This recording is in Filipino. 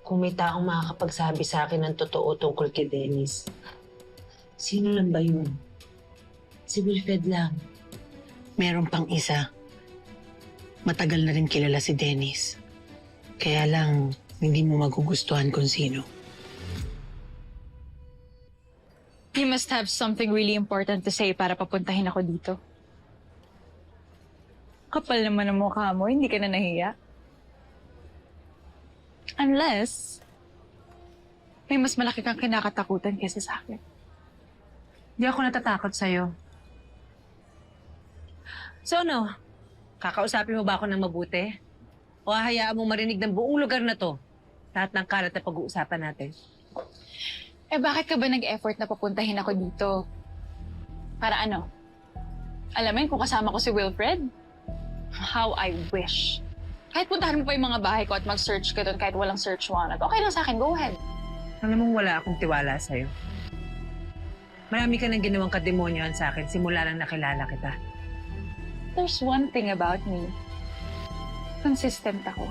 kung may taong makakapagsabi sa akin ng totoo tungkol kay Dennis. Sino lang ba yun? Si Wilfred lang. Meron pang isa. Matagal na rin kilala si Dennis. Kaya lang, hindi mo magugustuhan kung sino. You must have something really important to say para papuntahin ako dito. Kapal naman ang mukha mo, hindi ka na nahiya. Unless, may mas malaki kang kinakatakutan kaysa sa akin. Hindi ako natatakot sa'yo. So ano, kakausapin mo ba ako ng mabuti? O hahayaan mo marinig ng buong lugar na to? Lahat ng kalat na pag-uusapan natin. Eh bakit ka ba nag-effort na papuntahin ako dito? Para ano? Alamin kung kasama ko si Wilfred? How I wish. Kahit puntahan mo pa yung mga bahay ko at mag-search ka doon kahit walang search warrant. Okay lang sa akin, go ahead. Alam mong wala akong tiwala sa'yo. Marami ka nang ginawang kademonyohan sa akin simula nang nakilala kita. There's one thing about me. Consistent ako.